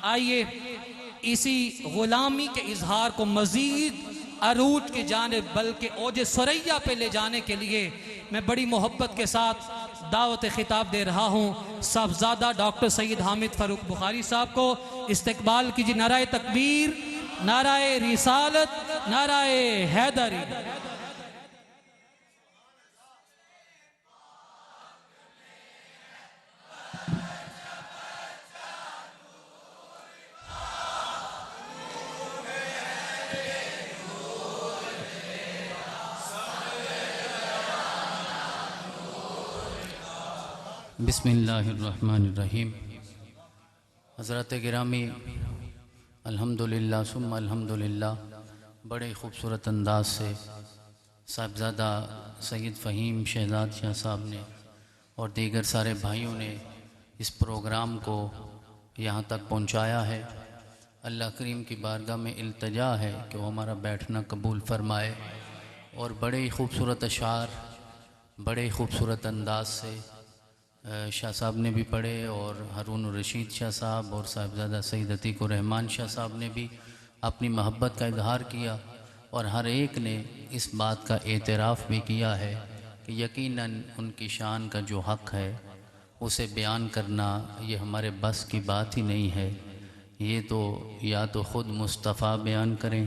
आइए इसी गुलामी के इजहार को मजीद अरूज की जानिब बल्कि ओज सरैया पे ले जाने के लिए मैं बड़ी मोहब्बत के साथ दावत खिताब दे रहा हूँ साहबजादा डॉक्टर सैयद हामिद फ़ारूक बुखारी साहब को। इस्तकबाल कीजिए। नाराए तकबीर, नाराए रिसालत, नाराए हैदरी। बिस्मिल्लाहिर्रहमानिर्रहीम। हज़रत गिरामी अल्हम्दुलिल्लाह सुम्मा अल्हम्दुलिल्लाह, बड़े ख़ूबसूरत अंदाज से साहबज़ादा सैयद फ़हीम शहज़ाद शाह साहब ने और दीगर सारे भाइयों ने इस प्रोग्राम को यहाँ तक पहुँचाया है। अल्लाह करीम की बारगाह में इल्तिजा है कि वो हमारा बैठना कबूल फ़रमाए। और बड़े ही ख़ूबसूरत अशार, बड़े ख़ूबसूरत अंदाज से शाह साहब ने भी पढ़े और हारून रशीद शाह साहब और साहबज़ादा सैयद अतीकुर रहमान शाह साहब ने भी अपनी मोहब्बत का इजहार किया। और हर एक ने इस बात का एतराफ़ भी किया है कि यकीनन उनकी शान का जो हक़ है उसे बयान करना ये हमारे बस की बात ही नहीं है। ये तो या तो ख़ुद मुस्तफ़ा बयान करें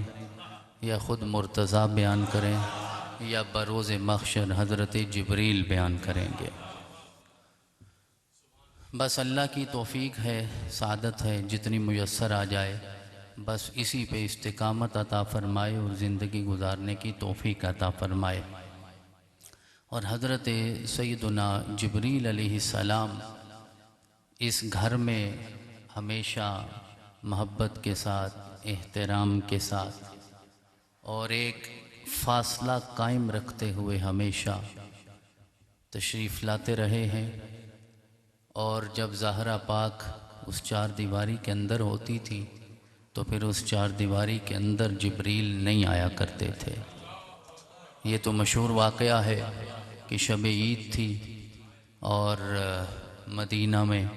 या ख़ुद मुर्तज़ा बयान करें या बरोज़ महशर हज़रत जिब्रील बयान करेंगे। बस अल्लाह की तौफ़ीक है, सादत है, जितनी मुयस्सर आ जाए बस इसी पे इस्तिकामत अता फ़रमाए और ज़िंदगी गुजारने की तौफ़ीक अता फ़रमाए। और हज़रत सैयदना जिब्रील अलैहिस्सलाम इस घर में हमेशा मोहब्बत के साथ, एहतराम के साथ और एक फ़ासला कायम रखते हुए हमेशा तशरीफ़ लाते रहे हैं। और जब ज़हरा पाक उस चार दीवारी के अंदर होती थी तो फिर उस चार दीवारी के अंदर जिब्रील नहीं आया करते थे। ये तो मशहूर वाक़या है कि शब ईद थी और मदीना में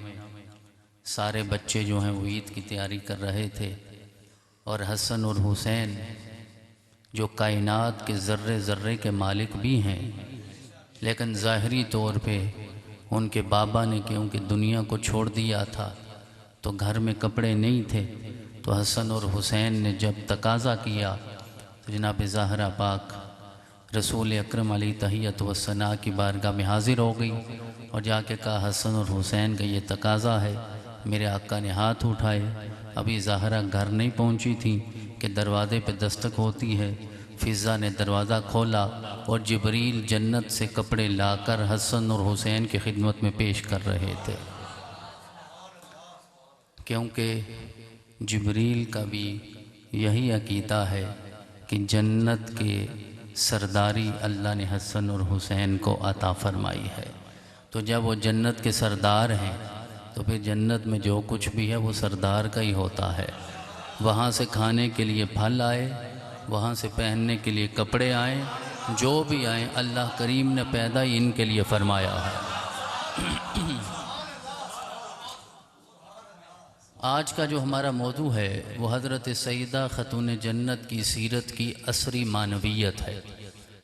सारे बच्चे जो हैं वो ईद की तैयारी कर रहे थे और हसन और हुसैन जो कायनात के ज़र्रे ज़र्रे के मालिक भी हैं, लेकिन ज़ाहरी तौर पे उनके बाबा ने क्योंकि दुनिया को छोड़ दिया था तो घर में कपड़े नहीं थे, तो हसन और हुसैन ने जब तकाज़ा किया तो जनाब ज़हरा पाक रसूल अकरम अलैहि तहियत व सना की बारगाह में हाज़िर हो गई और जाके कहा हसन और हुसैन का ये तकाज़ा है। मेरे आका ने हाथ उठाए। अभी ज़हरा घर नहीं पहुंची थी कि दरवाज़े पे दस्तक होती है। फ़िज़ा ने दरवाज़ा खोला और जिब्रील जन्नत से कपड़े लाकर हसन और हुसैन की खिदमत में पेश कर रहे थे, क्योंकि जिब्रील का भी यही अकीदा है कि जन्नत के सरदारी अल्लाह ने हसन और हुसैन को अता फ़रमाई है। तो जब वो जन्नत के सरदार हैं तो फिर जन्नत में जो कुछ भी है वो सरदार का ही होता है। वहाँ से खाने के लिए फल आए, वहाँ से पहनने के लिए कपड़े आए, जो भी आए अल्लाह करीम ने पैदा ही इनके लिए फ़रमाया है। आज का जो हमारा मौजू है वो हज़रत सैयदा ख़तून जन्नत की सीरत की असरी मानवियत है।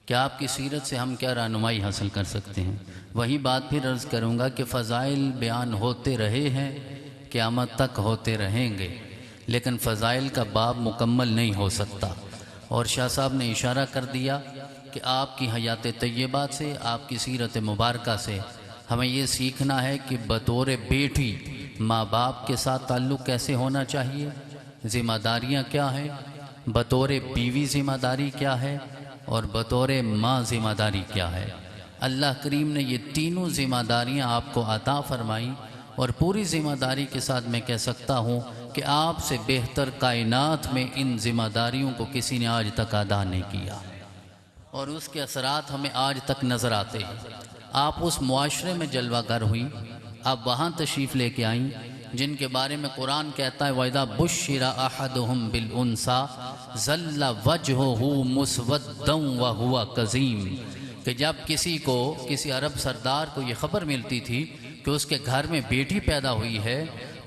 क्या आपकी सीरत से हम क्या रहनुमाई हासिल कर सकते हैं? वही बात फिर अर्ज़ करूँगा कि फ़ज़ाइल बयान होते रहे हैं, क़यामत तक होते रहेंगे, लेकिन फ़ज़ाइल का बाब मुकम्मल नहीं हो सकता। और शाह साहब ने इशारा कर दिया कि आपकी हयात तय्यबा से, आपकी सीरत मुबारका से हमें ये सीखना है कि बतौर बेटी माँ बाप के साथ ताल्लुक़ कैसे होना चाहिए, ज़िम्मेदारियाँ क्या हैं, बतौर बीवी ज़िम्मेदारी क्या है और बतौर माँ ज़िम्मेदारी क्या है। अल्लाह करीम ने ये तीनों ज़िम्मेदारियाँ आपको अता फ़रमाई और पूरी ज़िम्मेदारी के साथ मैं कह सकता हूँ कि आपसे बेहतर कायनात में इन ज़िम्मेदारियों को किसी ने आज तक अदा नहीं किया और उसके असरात हमें आज तक नज़र आते हैं। आप उस मुआशरे में जलवागर हुई, आप वहाँ तशरीफ़ लेके आईं जिनके बारे में कुरान कहता है वइज़ा बुश्शिरा अहदुहुम बिल उन्सा ज़ल्ला वजहुहु मुस्वद्दन व हुवा कज़ीम, कि जब किसी अरब सरदार को ये ख़बर मिलती थी कि उसके घर में बेटी पैदा हुई है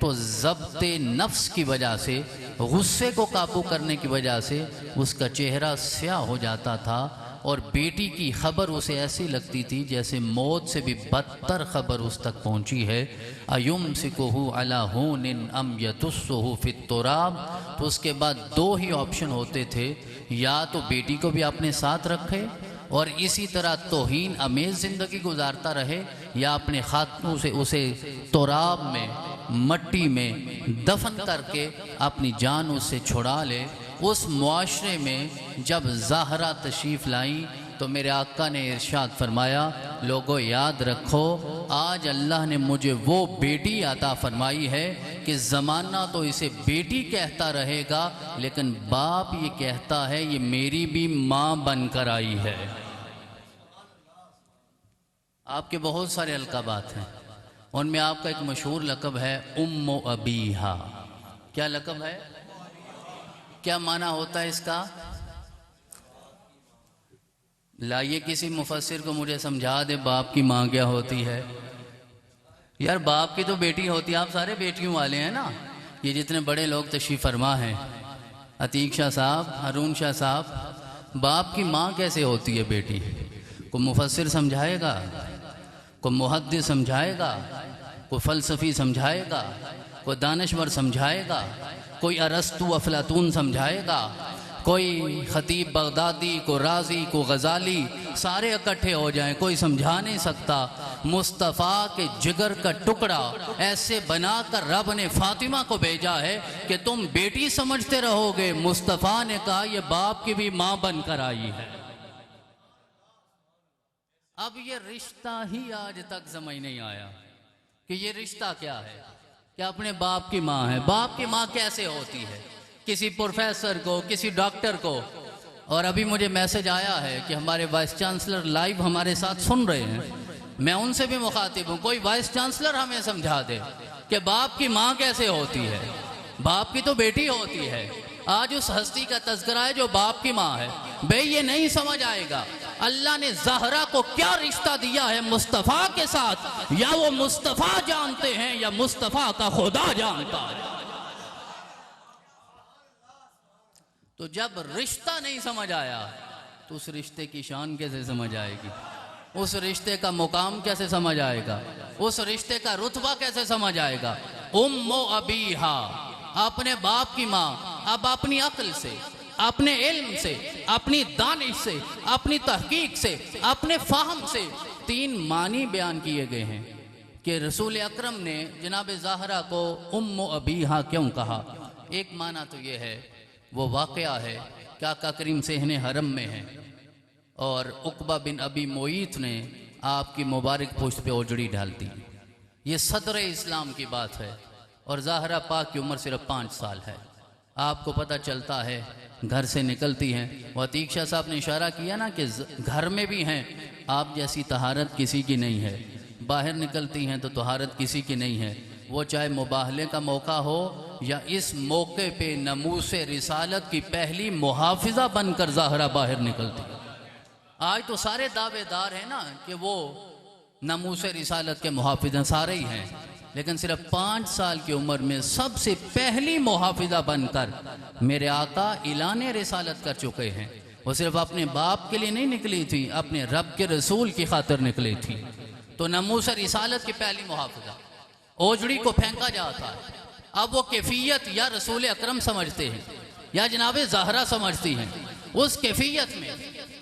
तो ज़ब्त नफ्स की वजह से, गुस्से को काबू करने की वजह से उसका चेहरा स्याह हो जाता था और बेटी की खबर उसे ऐसी लगती थी जैसे मौत से भी बदतर खबर उस तक पहुंची है। अयुमसिकुहु अला हुनिन अम यदुस्सुहु फित तुराब। तो उसके बाद दो ही ऑप्शन होते थे, या तो बेटी को भी अपने साथ रखे और इसी तरह तौहीन अमेज ज़िंदगी गुजारता रहे, या अपने खातनों से उसे तुराब में, मट्टी में दफन करके अपनी जान उससे छुड़ा ले। उस मुआशरे में जब ज़हरा तशरीफ़ लाई तो मेरे आका ने इरशाद फरमाया, लोगों याद रखो आज अल्लाह ने मुझे वो बेटी अता फरमाई है कि ज़माना तो इसे बेटी कहता रहेगा, लेकिन बाप ये कहता है ये मेरी भी माँ बनकर आई है। आपके बहुत सारे अलक़ाबात हैं, उनमें आपका एक मशहूर लक़ब है उम्मो अबीहा। क्या लक़ब है? क्या माना होता है इसका? लाइए किसी मुफस्सिर को मुझे समझा दे बाप की माँ क्या होती है। यार बाप की तो बेटी होती है, आप सारे बेटियों वाले हैं ना। ये जितने बड़े लोग तशरीफ़ फरमा हैं, अतीक शाह साहब, हारून शाह साहब, बाप की माँ कैसे होती है बेटी? कोई मुफस्सिर समझाएगा, कोई मुहद्दिस समझाएगा, कोई फ़लसफ़ी समझाएगा, कोई दानश्वर समझाएगा, कोई अरस्तु अफलातून समझाएगा, कोई खतीब बगदादी, को राजी, को गज़ाली, सारे इकट्ठे हो जाएं, कोई समझा नहीं सकता। मुस्तफ़ा के जिगर का टुकड़ा ऐसे बनाकर रब ने फातिमा को भेजा है कि तुम बेटी समझते रहोगे। मुस्तफ़ा ने कहा ये बाप की भी माँ बनकर आई है। अब ये रिश्ता ही आज तक समझ नहीं आया कि ये रिश्ता क्या है, कि अपने बाप की माँ है। बाप की माँ कैसे होती है? किसी प्रोफेसर को, किसी डॉक्टर को, और अभी मुझे मैसेज आया है कि हमारे वाइस चांसलर लाइव हमारे साथ सुन रहे हैं, मैं उनसे भी मुखातिब हूँ, कोई वाइस चांसलर हमें समझा दे कि बाप की माँ कैसे होती है। बाप की तो बेटी होती है। आज उस हस्ती का तज़किरा है जो बाप की माँ है। भाई ये नहीं समझ आएगा अल्लाह ने ज़हरा को क्या रिश्ता दिया है मुस्तफ़ा के साथ, या वो मुस्तफ़ा जानते हैं या मुस्तफ़ा का खुदा जानता है। तो जब रिश्ता नहीं समझ आया तो उस रिश्ते की शान कैसे समझ आएगी? उस रिश्ते का मुकाम कैसे समझ आएगा? उस रिश्ते का रुतबा कैसे समझ आएगा? उम्मो अबीहा, अपने बाप की माँ। अब अपनी अक्ल से, अपने इल्म से, अपनी दानिश से, अपनी तहकीक से, अपने फाहम से तीन मानी बयान किए गए हैं कि रसूल अकरम ने जनाब ज़हरा को उम्मो अबीहा क्यों कहा। एक माना तो ये है, वो वाक़या है कि आका करीम सेहने हरम में है और उक़बा बिन अबी मोईत ने आपकी मुबारक पुश्त पे ओजड़ी डाल दी। ये सदर इस्लाम की बात है और ज़हरा पाक की उम्र सिर्फ 5 साल है। आपको पता चलता है घर से निकलती हैं, और अतीक शाह साहब ने इशारा किया ना कि घर में भी हैं, आप जैसी तहारत किसी की नहीं है। बाहर निकलती हैं तो तहारत किसी की नहीं है। वो चाहे मुबाहले का मौका हो या इस मौके पे नमूसे रिसालत की पहली मुहाफिजा बनकर ज़हरा बाहर निकलती है। आज तो सारे दावेदार हैं ना कि वो नमूसे रिसालत के मुहाफिजा सारे ही हैं, लेकिन सिर्फ 5 साल की उम्र में सबसे पहली मुहाफिजा बनकर मेरे आका इलाने रिसालत कर चुके हैं। वो सिर्फ अपने बाप के लिए नहीं निकली थी, अपने रब के रसूल की खातिर निकली थी। तो नमूसे रिसालत की पहली मुहाफिजा, ओजड़ी को फेंका जाता है। अब वो कैफियत या रसूल अकरम समझते हैं या जनाबे ज़हरा समझती हैं। उस कैफियत में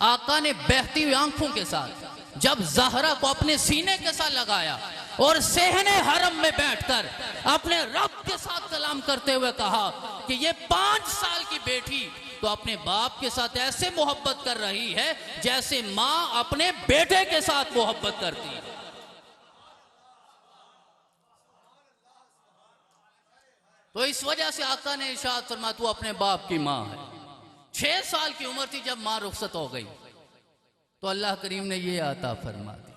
आका ने बहती हुई आंखों के साथ जब ज़हरा को अपने सीने के साथ लगाया और सेहने हरम में बैठकर अपने रब के साथ कलाम करते हुए कहा कि ये 5 साल की बेटी तो अपने बाप के साथ ऐसे मोहब्बत कर रही है जैसे माँ अपने बेटे के साथ मोहब्बत करती है। तो इस वजह से आका ने इरशाद फरमाया तू अपने बाप की माँ है। 6 साल की उम्र थी जब माँ रुखसत हो गई तो अल्लाह करीम ने ये आता फरमा दी।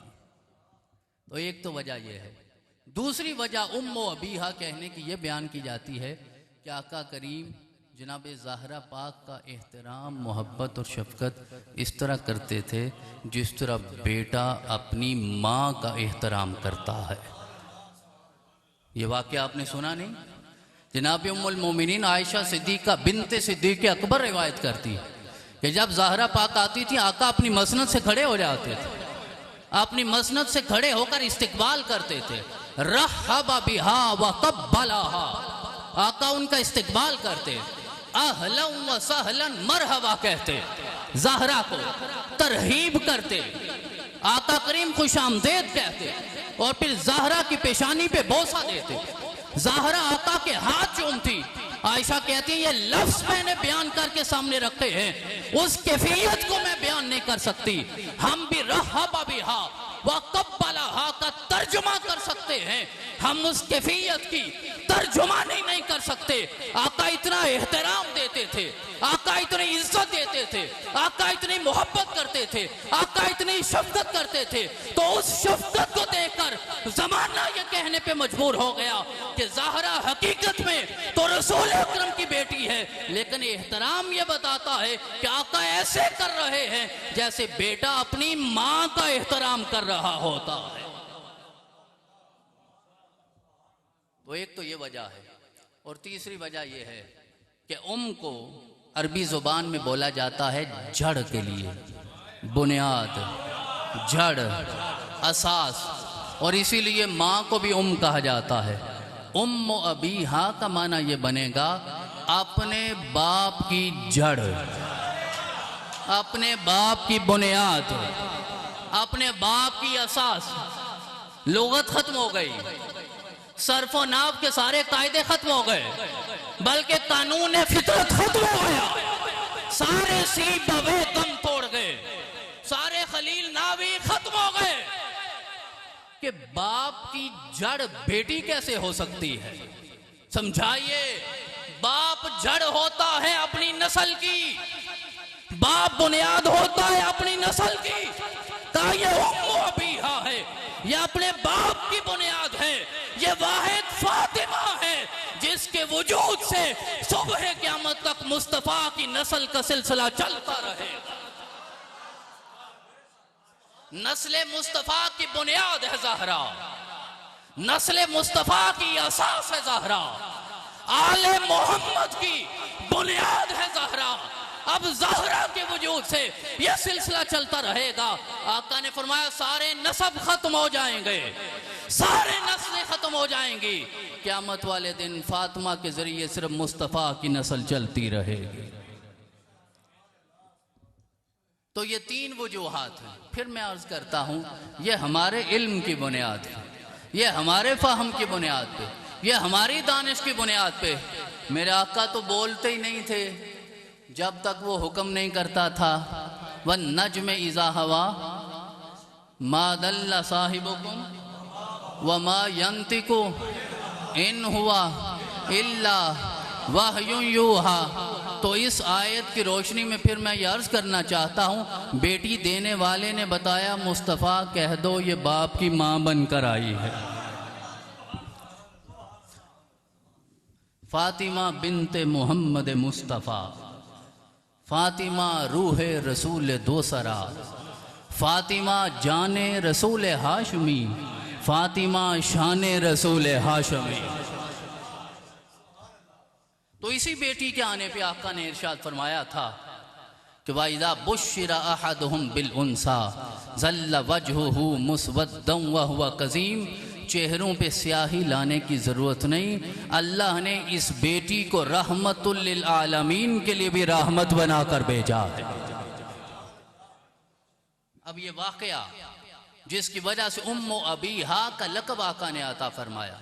तो एक तो वजह यह है। दूसरी वजह उम्मो अबीहा कहने की यह बयान की जाती है कि आका करीम जनाब ज़हरा पाक का एहतराम, मोहब्बत और शफ़क़त इस तरह करते थे जिस तरह बेटा अपनी माँ का एहतराम करता है। ये वाक़या आपने सुना नहीं? जनाब उम्मुल मोमिनीन आयशा सिद्दीक़ा बिन्ते सिद्दीक़ अकबर रिवायत करती है कि जब ज़हरा पाक आती थी, आका अपनी मसनद से खड़े हो जाते थे, अपनी मसनद से खड़े होकर इस्तिकबाल करते थे। रहबा बिहा व कब्बलाहा, आका उनका इस्तिकबाल करते, अहलन व सहलन मरहबा कहते, ज़हरा को तरहीब करते, आका करीम खुशामदेद कहते, और फिर ज़हरा की पेशानी पे बोसा देते। ज़हरा आका के हाथ चूमती। आयशा कहती है ये लफ्ज़ मैंने बयान करके सामने रखे हैं, उस कैफियत को मैं बयान नहीं कर सकती। हम भी रहबा बिहा व कब्बलाहा का तर्जुमा कर सकते हैं, हम उस कैफियत की तर्जुमानी नहीं कर सकते। आका इतना एहतराम देते थे, आका इतनी इज्जत देते थे, आका इतनी मोहब्बत करते थे, आका इतनी शफकत करते थे। तो उस शफकत को देखकर जमाना ये कहने पे मजबूर हो गया कि ज़हरा हकीकत में तो रसूल अकरम की बेटी है, लेकिन एहतराम ये बताता है कि आका ऐसे कर रहे हैं जैसे बेटा अपनी माँ का एहतराम कर रहा होता है। तो एक तो ये वजह है, और तीसरी वजह यह है कि को अरबी ज़ुबान में बोला जाता है जड़ के लिए, बुनियाद, जड़, असास, और इसीलिए माँ को भी कहा जाता है। अबीहा का माना ये बनेगा अपने बाप की जड़, अपने बाप की बुनियाद, अपने बाप की असास। लुगत खत्म हो गई, सर्फो नाव के सारे कायदे खत्म हो गए, बल्कि कानून फितरत खत्म हो गया। सारे सीब बवे दम तोड़ गए, सारे खलील नावी खत्म हो गए कि बाप की जड़ बेटी कैसे हो सकती है। समझाइए, बाप जड़ होता है अपनी नस्ल की, बाप बुनियाद होता है अपनी नस्ल की। का ये अबीहा है, ये अपने बाप की बुनियाद है। ये वाहिद फातिमा है जिसके वजूद से सुबह क़यामत तक मुस्तफा की नस्ल का सिलसिला चलता रहे। नस्ल मुस्तफा की बुनियाद है ज़हरा, नस्ल मुस्तफा की असास है ज़हरा, आले मोहम्मद की बुनियाद है ज़हरा। अब ज़हरा के वजूद से यह सिलसिला चलता रहेगा। आका ने फरमाया सारे नस्ब खत्म हो जाएंगे, सारे नस्लें खत्म हो जाएंगी, क़यामत वाले दिन फातिमा के जरिए सिर्फ मुस्तफ़ा की नस्ल चलती रहेगी। तो ये तीन वजूहात हैं। फिर मैं अर्ज करता हूँ, ये हमारे इल्म की बुनियाद है, ये हमारे फ़हम की बुनियाद पे, ये हमारी दानिश की बुनियाद पे। मेरे आका तो बोलते ही नहीं थे जब तक वो हुक्म नहीं करता था, वन नज्म इज़ा हवा मा दल्ला साहिबुकुम व मा यंतिकु इन हुआ इल्ला वहयुन यूहा। तो इस आयत की रोशनी में फिर मैं ये अर्ज़ करना चाहता हूँ, बेटी देने वाले ने बताया मुस्तफ़ा कह दो ये बाप की माँ बनकर आई है। फातिमा बिनते मोहम्मद मुस्तफ़ा, फातिमा रूह रसूल दोसरा, फातिमा जाने रसूल हाशमी, फातिमा शान रसूल हाशमी। तो इसी बेटी के आने पे आका ने इरशाद फरमाया था कि वाइज़ा बुश्शिरा अहदुहुम बिल उन्सा ज़ल्ला वजहुहु मुस्वद्दन व हुवा कज़ीम। चेहरों पे स्याही लाने की ज़रूरत नहीं, अल्लाह ने इस बेटी को रहमतुल लिल आलमीन के लिए भी रहमत बनाकर भेजा है। अब ये वाक़या जिसकी वजह से उम्मो अबीहा का लक़ब आका ने अता फरमाया,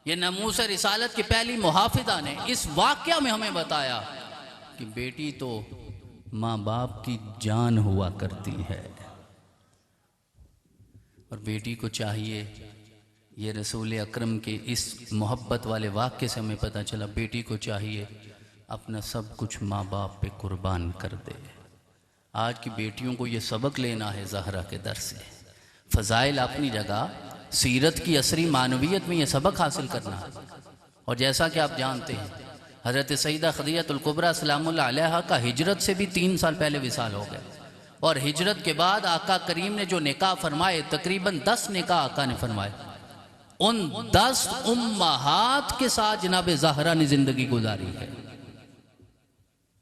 ये नमूस रिसालत की पहली मुहाफिजा ने इस वाक़या में हमें बताया कि बेटी तो माँ बाप की जान हुआ करती है, और बेटी को चाहिए, ये रसूल अकरम के इस मोहब्बत वाले वाक़े से हमें पता चला, बेटी को चाहिए अपना सब कुछ माँ बाप पे कुर्बान कर दे। आज की बेटियों को ये सबक लेना है ज़हरा के दर से। फ़ज़ाइल अपनी जगह, सीरत की असरी मानवियत में ये सबक हासिल करना है। और जैसा कि आप जानते हैं, हज़रत सईदा खदीजतुल कुबरा सलामुल्लाह अलैहा का हिजरत से भी 3 साल पहले विसाल हो गया, और हिजरत के बाद आका करीम ने जो निकाह फरमाए, तकरीबन 10 निकाह आका ने फरमाए। उन 10 उम्महात के साथ जनाब ज़हरा ने जिंदगी गुजारी है।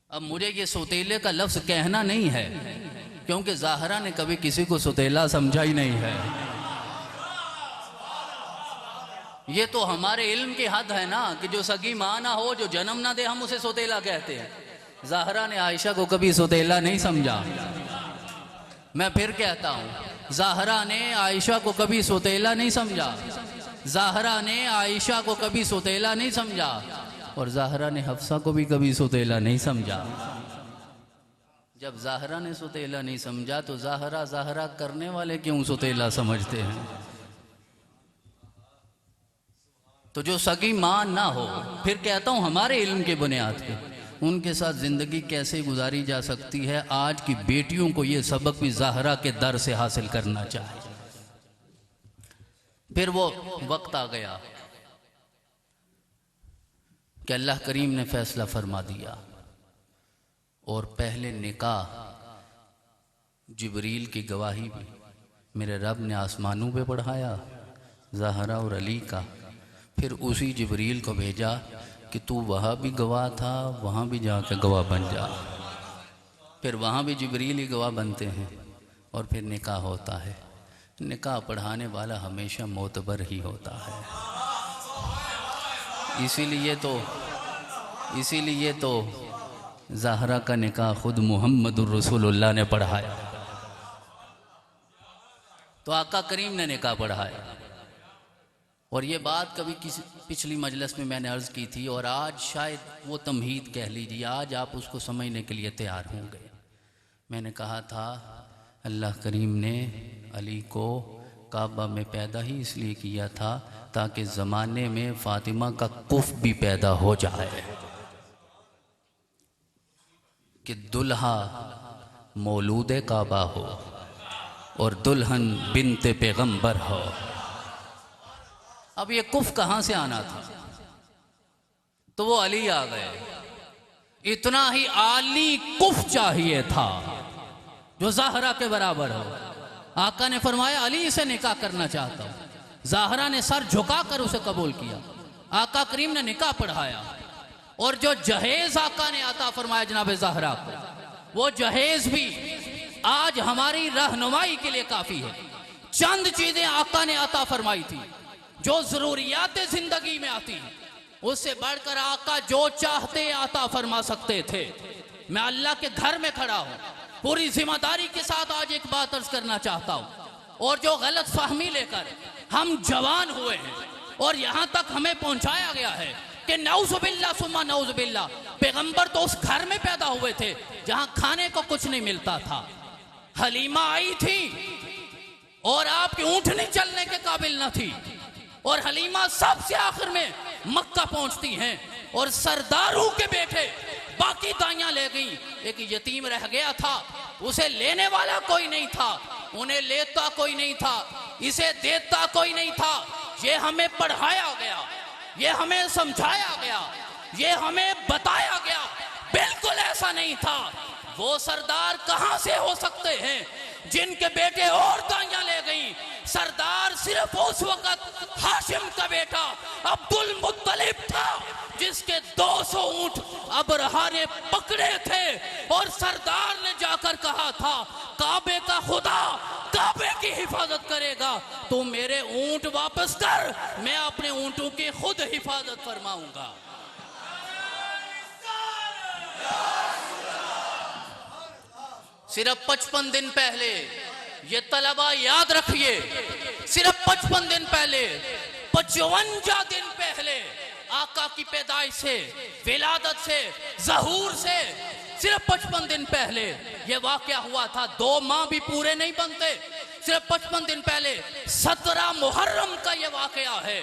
अब मुझे ये सौतेले का लफ्ज़ कहना नहीं है, क्योंकि ज़हरा ने कभी किसी को सौतेला समझा ही नहीं है। ये तो हमारे इल्म की हद है ना कि जो सगी माँ ना हो, जो जन्म ना दे, हम उसे सौतेला कहते हैं। ज़हरा ने आयशा को कभी सौतेला नहीं समझा। मैं फिर कहता हूँ, ज़हरा ने आयशा को कभी सौतेला नहीं समझा। ज़हरा ने आयशा को कभी सौतेला नहीं समझा, और ज़हरा ने हफ्सा को भी कभी सौतेला नहीं समझा। जब ज़हरा ने सौतेला नहीं समझा तो ज़हरा ज़हरा करने वाले क्यों सौतेला समझते हैं? तो जो सगी माँ ना हो, फिर कहता हूँ हमारे इल्म के बुनियाद पे उनके साथ ज़िंदगी कैसे गुजारी जा सकती है। आज की बेटियों को ये सबक भी ज़हरा के दर से हासिल करना चाहिए। फिर वो वक्त आ गया कि अल्लाह करीम ने फैसला फरमा दिया, और पहले निकाह जिब्रील की गवाही भी मेरे रब ने आसमानों पे पढ़ाया, ज़हरा और अली का। फिर उसी जिब्रील को भेजा कि तू वहाँ भी गवाह था, वहाँ भी जाकर गवाह बन जा। फिर वहाँ भी जिब्रील ही गवाह बनते हैं, और फिर निकाह होता है। निकाह पढ़ाने वाला हमेशा मोतबर ही होता है। इसीलिए तो ज़हरा का निकाह खुद मुहम्मदुर रसूलुल्लाह ने पढ़ाया, तो आका करीम ने निकाह पढ़ाया। और ये बात कभी किसी पिछली मजलिस में मैंने अर्ज़ की थी, और आज शायद वो तमहीद कह लीजिए, आज आप उसको समझने के लिए तैयार होंगे। मैंने कहा था अल्लाह करीम ने अली को काबा में पैदा ही इसलिए किया था ताकि ज़माने में फ़ातिमा का कुफ भी पैदा हो जाए कि दुल्हा मौलूद काबा हो और दुल्हन बिन्ते पैगंबर हो। अब ये कुफ कहाँ से आना था? तो वो अली आ गए। इतना ही आली कुफ चाहिए था जो ज़हरा के बराबर हो। आका ने फरमाया अली से निकाह करना चाहता हूँ। ज़हरा ने सर झुकाकर उसे कबूल किया। आका करीम ने निकाह पढ़ाया, और जो जहेज आका ने अता फरमाया जनाब ज़हरा को, वो जहेज भी आज हमारी रहनुमाई के लिए काफ़ी है। चंद चीज़ें आका ने अता फरमाई थी जो ज़रूरियात ज़िंदगी में आती हैं, उससे बढ़कर आका जो चाहते अता फरमा सकते थे। मैं अल्लाह के घर में खड़ा हूँ, पूरी जिम्मेदारी के साथ आज एक बात अर्ज करना चाहता हूँ। और जो गलत फहमी लेकर हम जवान हुए हैं और यहाँ तक हमें पहुँचाया गया है कि नऊज़ुबिल्लाह सुम्मा नऊज़ुबिल्लाह, पैगंबर तो उस घर में पैदा हुए थे जहाँ खाने को कुछ नहीं मिलता था। हलीमा आई थी और आपकी ऊँटनी चलने के काबिल न थी, और हलीमा सबसे आखिर में मक्का पहुंचती हैं, और सरदारों के बेटे बाकी दाइयां ले गई। एक यतीम रह गया था, उसे लेने वाला कोई नहीं था, उन्हें लेता कोई नहीं था, इसे देता कोई नहीं था। ये हमें पढ़ाया गया, ये हमें समझाया गया, ये हमें बताया गया, बिल्कुल ऐसा नहीं था। वो सरदार कहां से हो सकते हैं जिनके बेटे और दाइयां ले गई? सरदार सिर्फ उस वक्त हाशिम का बेटा अब्दुल मुत्तलिब था जिसके 200 ऊंट अबरहा ने पकड़े थे, और सरदार ने जाकर कहा था काबे का खुदा काबे की हिफाजत करेगा, तो मेरे ऊंट वापस कर, मैं अपने ऊंटों की खुद हिफाजत फरमाऊंगा। सिर्फ 55 दिन पहले, ये तलबा याद रखिए, सिर्फ 55 दिन पहले, 55 दिन पहले आका की पैदाइश से, विलादत से, ज़हूर से सिर्फ 55 दिन पहले ये वाक़या हुआ था। 2 माह भी पूरे नहीं बनते, सिर्फ 55 दिन पहले 17 मुहर्रम का ये वाक़या है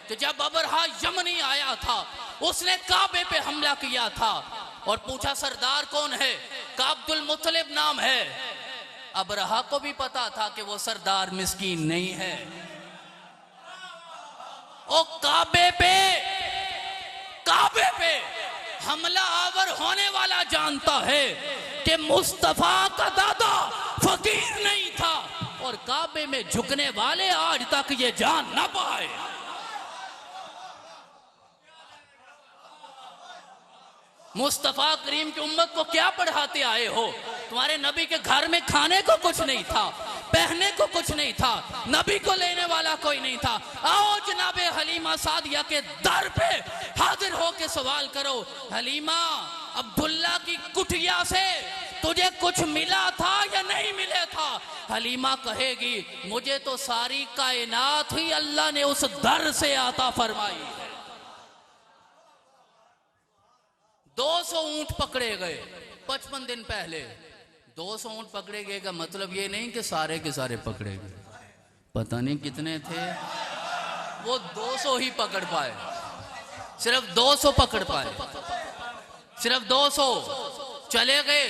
कि जब अबरहा यमनी आया था, उसने काबे पे हमला किया था और पूछा सरदार कौन है? का अब्दुल मुत्तलिब नाम है। अबरहा को भी पता था कि वो सरदार मिस्कीन नहीं है। ओ काबे पे हमला आवर होने वाला जानता है कि मुस्तफा का दादा फकीर नहीं था, और काबे में झुकने वाले आज तक ये जान ना पाए मुस्तफ़ा करीम की उम्मत को क्या पढ़ाते आए हो? तुम्हारे नबी के घर में खाने को कुछ नहीं था, पहनने को कुछ नहीं था, नबी को लेने वाला कोई नहीं था। आओ जनाबे हलीमा सादिया के दर पे हाजिर होके सवाल करो, हलीमा अब्दुल्ला की कुटिया से तुझे कुछ मिला था या नहीं मिला था? हलीमा कहेगी मुझे तो सारी कायनात ही अल्लाह ने उस दर से आता फरमाई है। 200 ऊंट पकड़े गए 55 दिन पहले। 200 ऊंट पकड़े गए का मतलब ये नहीं कि सारे के सारे पकड़े गए, पता नहीं कितने थे, वो 200 ही पकड़ पाए, सिर्फ 200 पकड़ पाए, सिर्फ 200 चले गए।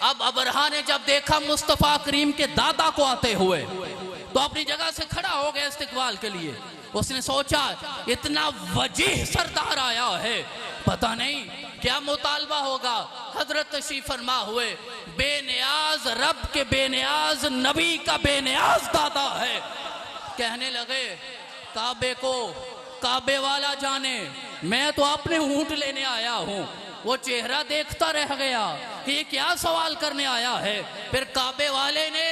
अब अबरहा ने जब देखा मुस्तफ़ा करीम के दादा को आते हुए तो अपनी जगह से खड़ा हो गया इस्तकबाल के लिए। उसने सोचा इतना वजीह सरदार आया है, पता नहीं क्या मुतालबा होगा। हजरत तशरीफ फरमा हुए, बेनियाज रब के बेनियाज नबी का बेनियाज दादा है। कहने लगे काबे को काबे वाला जाने, मैं तो अपने ऊंट लेने आया हूं। वो चेहरा देखता रह गया कि ये क्या सवाल करने आया है। फिर काबे वाले ने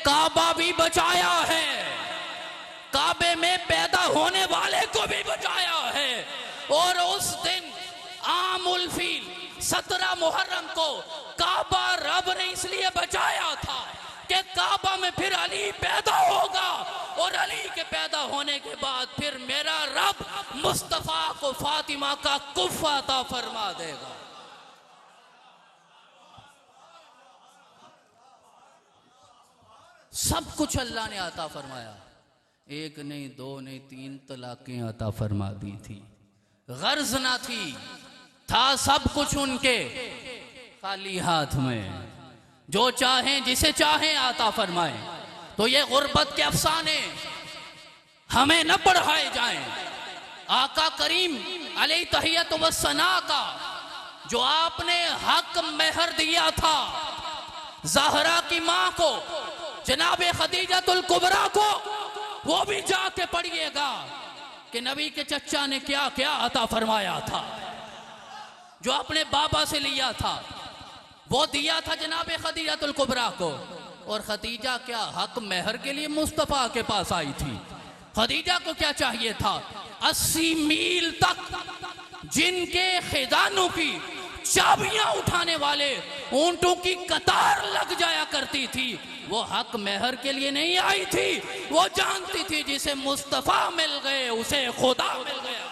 काबा भी बचाया है, काबे में पैदा होने वाले को भी बचाया है। और उस दिन आमुल फील 17 मुहर्रम को काबा रब ने इसलिए बचाया था कि काबा में फिर अली पैदा होगा और अली के पैदा होने के बाद फिर मेरा रब मुस्तफा को फातिमा का कुफ़ा अता फरमा देगा। सब कुछ अल्लाह ने अता फरमाया, एक नहीं दो नहीं 3 तलाकें अता फरमा दी थी। गर्ज ना थी, था सब कुछ उनके खाली हाथ में, जो चाहें जिसे चाहें आता फरमाएं। तो ये गुर्बत के अफसाने हमें न पढ़ाए जाएं। आका करीम अलैहि तहियत व सना का जो आपने हक मेहर दिया था ज़हरा की माँ को, जनाबे खदीजतुल कुबरा को, वो भी जाके पढ़िएगा कि नबी के चचा ने क्या क्या अता फरमाया था। जो अपने बाबा से लिया था वो दिया था जनाबे खदीजतुल कुबरा को। और खदीजा क्या हक मेहर के लिए मुस्तफ़ा के पास आई थी। खदीजा को क्या चाहिए था? 80 मील तक जिनके खिजानों की चाबियां उठाने वाले ऊंटों की कतार लग जाया करती थी, वो हक मेहर के लिए नहीं आई थी। वो जानती थी जिसे मुस्तफ़ा मिल गए उसे खुदा मिल गया।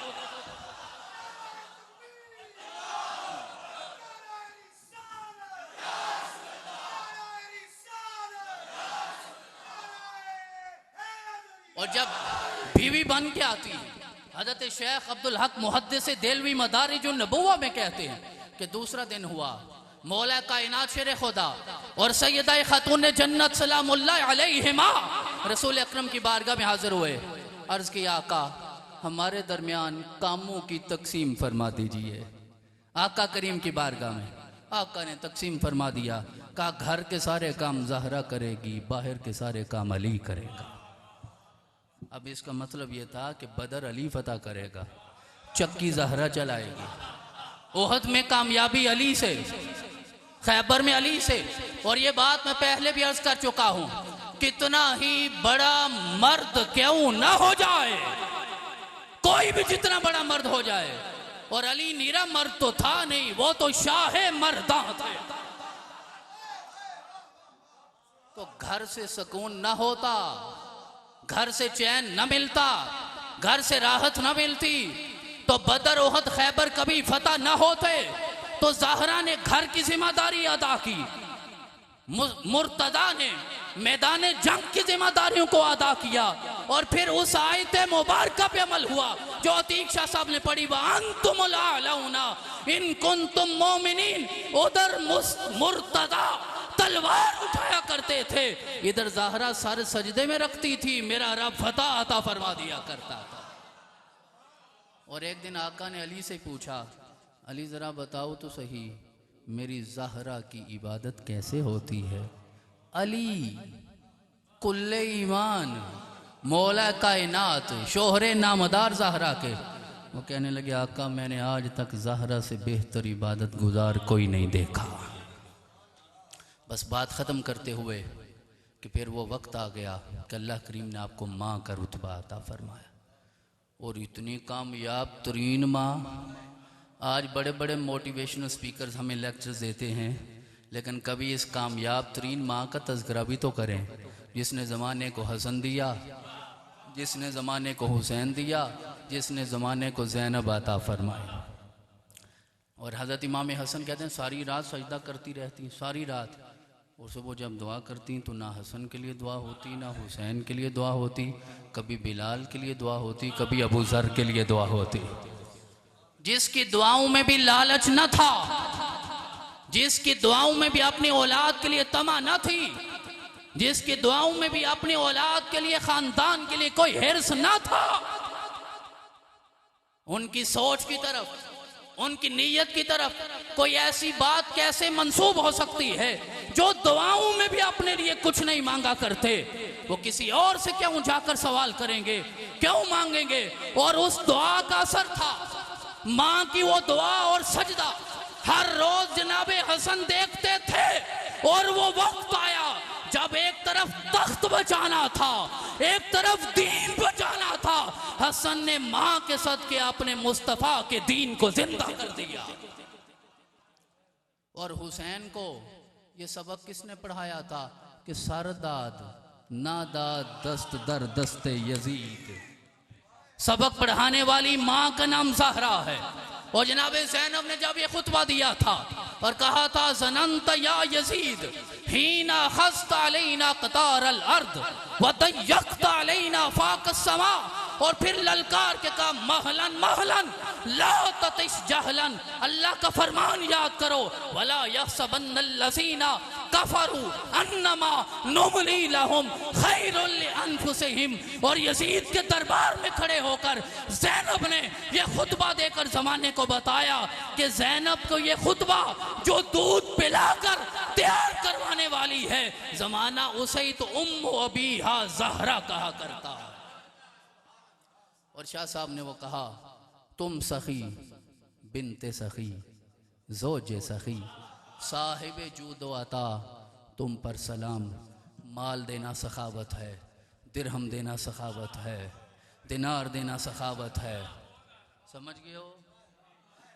और जब बीवी बन के आती, हजरत शेख अब्दुल हक मुहद्दिस देलवी मदारिजुन नबुव्वा में कहते हैं कि दूसरा दिन हुआ, मौला कायनात शेर खुदा और सैयदा खातून जन्नत सलामुल्लाह अलैहिमा रसूल अकरम की बारगाह में हाजिर हुए। अर्ज की आका हमारे दरमियान कामों की तकसीम फरमा दीजिए। आका करीम की बारगाह में आका ने तकसीम फरमा दिया। कहा घर के सारे काम ज़हरा करेगी, बाहर के सारे काम अली करेगा। अब इसका मतलब यह था कि बदर अली फतह करेगा, चक्की ज़हरा चलाएगी, ओहद में कामयाबी अली से, खैबर में अली से। और ये बात मैं पहले भी अर्ज कर चुका हूं, कितना ही बड़ा मर्द क्यों ना हो जाए, कोई भी जितना बड़ा मर्द हो जाए, और अली नीरा मर्द तो था नहीं, वो तो शाहे मर्दा थे, तो घर से सुकून ना होता, घर से चैन न मिलता, घर से राहत न मिलती, तो बदर ओहद खैबर कभी फतह न होते। तो ज़हरा ने घर की जिम्मेदारी अदा की, मुर्तदा ने मैदान जंग की जिम्मेदारियों को अदा किया। और फिर उस आयत मुबारका पे अमल हुआ जो अतीक शाह साहब ने पढ़ी, व अंतुमुल आलौना इन कुंतुम मोमिनीन। उधर मुर्तदा तलवार उठाया करते थे, इधर ज़हरा सर सजदे में रखती थी, मेरा रब फतह अता फरमा दिया करता था। और एक दिन आका ने अली से पूछा, अली ज़रा बताओ तो सही मेरी ज़हरा की इबादत कैसे होती है। अली कुल्ले ईमान, मौला कायनात, शोहरे नामदार ज़हरा के, वो कहने लगे आका मैंने आज तक ज़हरा से बेहतर इबादत गुजार कोई नहीं देखा। बस बात ख़त्म करते हुए कि फिर वो वक्त आ गया कि अल्लाह करीम ने आपको माँ का रुतबा अता फरमाया, और इतनी कामयाब तरीन माँ। आज बड़े बड़े मोटिवेशनल स्पीकर्स हमें लेक्चर्स देते हैं, लेकिन कभी इस कामयाब तरीन माँ का तज़किरा भी तो करें, जिसने ज़माने को हसन दिया, जिसने ज़माने को हुसैन दिया, जिसने ज़माने को ज़ैनब अता फरमाया। और हज़रत इमाम हसन कहते हैं सारी रात सजदा करती रहती, सारी रात, और सुबह जब दुआ करती तो ना हसन के लिए दुआ होती, ना हुसैन के लिए दुआ होती, कभी बिलाल के लिए दुआ होती, कभी अबू ज़र के लिए दुआ होती। जिसकी दुआओं में भी लालच न था, जिसकी दुआओं में भी अपनी औलाद के लिए तमा न थी, जिसकी दुआओं में भी अपनी औलाद के लिए, खानदान के लिए कोई हिर्स न था, उनकी सोच की तरफ, उनकी नीयत की तरफ कोई ऐसी बात कैसे मंसूब हो सकती है जो दुआओं में भी अपने लिए कुछ नहीं मांगा करते, वो किसी और से क्यों जाकर सवाल करेंगे, क्यों मांगेंगे। और उस दुआ का असर था, माँ की वो दुआ और सजदा हर रोज जनाबे हसन देखते थे। और वो वक्त आया जब एक तरफ तख्त बचाना था, एक तरफ दीन बचाना था, हसन ने माँ के सदके अपने मुस्तफा के दीन को जिंदा कर दिया। और हुसैन को ये सबक किसने पढ़ाया था कि सरदाद नादाद दस्त दर दस्ते यजीद। सबक पढ़ाने वाली माँ का नाम ज़हरा है। और जनाबे ज़ैनब ने जब ये खुतबा दिया था और कहा था ज़नंत या यजीद हीना खस्त अलैना क़तार अल अर्द व दय्यक़त अलैना फ़ाक़ अस्समा, और फिर ललकार के कहा महलन महलन ला ततिश जहलन, अल्लाह का फरमान याद करो, वला यहसबन्नल्लज़ीना कफरू अन्नमा नुमली लहुम खैरुल लिअन्फुसिहिम। और यजीद के दरबार में खड़े होकर ज़ैनब ने यह खुतबा देकर ज़माने को बताया कि ज़ैनब को यह खुतबा जो दूध पिलाकर तैयार करवाने वाली है, ज़माना उसे ही तो उम्मु अबीहा ज़हरा कहा करता है। और शाह साहब ने वो कहा तुम सखी बिनते सखी ज़ोजे सखी साहिबे जूदो अता, तुम पर सलाम। माल देना सखावत है, दिरहम देना सखावत है, दिनार देना सखावत है, समझ गए हो,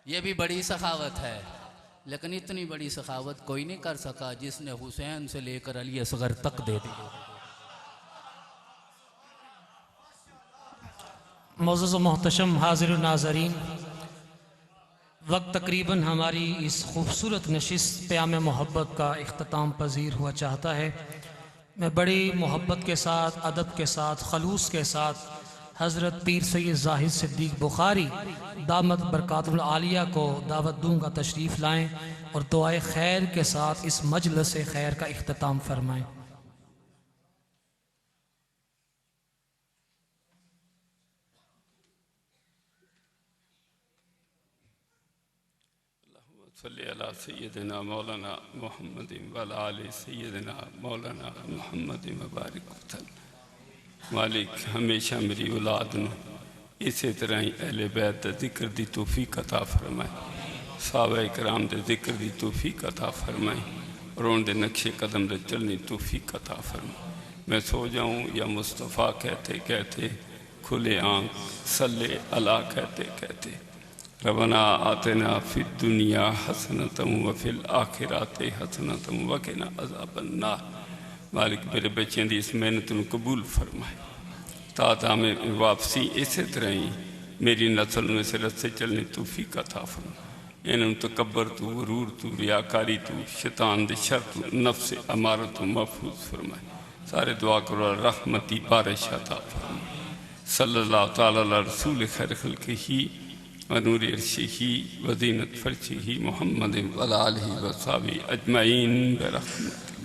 ये भी बड़ी सखावत है। लेकिन इतनी बड़ी सखावत कोई नहीं कर सका जिसने हुसैन से लेकर अली असगर तक दे दी। मोअज़्ज़ज़ व मोहतशम हाज़िर व नाज़रीन, वक्त तकरीबन हमारी इस खूबसूरत नशिस्त प्याम मोहब्बत का इख्तिताम पज़ीर हुआ चाहता है। मैं बड़ी मोहब्बत के साथ, अदब के साथ, खलूस के साथ हज़रत पीर सैयद ज़ाहिद सिद्दीक़ बुखारी दामत बरकातुल आलिया को दावत दूँगा तशरीफ़ लाएँ और दुआए खैर के साथ इस मजलिस खैर का इख्तिताम फरमाएँ। सल्ली अला सय्यदना मौलाना मुहम्मद व अला आलि सय्यदना मौलाना मुहम्मद मुबारक वसल्लम। मालिक हमेशा मेरी औलाद नूं इसे तरह ही अहले बैत दा जिक्र दी तौफीक अता फरमाए, सहाबा इकराम दे जिक्र दी तौफीक अता फरमाए, और उनके नक्शे कदम दे चलने तौफीक अता फरमाए। मैं सो जाऊँ या मुस्तफ़ा कहते कहते, खुले आँख सल्ले अला कहते कहते, रबना आतना फिद दुनिया हसनतम व फिल आखिरात हसनतम व क़िना अज़ाबन्नार। मालिक मेरे बच्चों की इस मेहनत को कबूल फरमाए, ताता में वापसी इस तरह ही मेरी नस्ल में इस रस्ते चलने तौफीक अता फरमाए। इन्होंने तकब्बर तू गरूर तू रियाकारी तू शैतान दे शर तू नफ्स अमारत तू महफूज फरमाए। सारे दुआ करो रहमती बारिश अता फरमाए। सल्लल्लाहु तआला अला रसूल खैर खल्क़िही व नूर अर्शिही व ज़ीनत फर्शिही मुहम्मद व अला आलिहि व सहाबिही अजमईन बरहमतिक।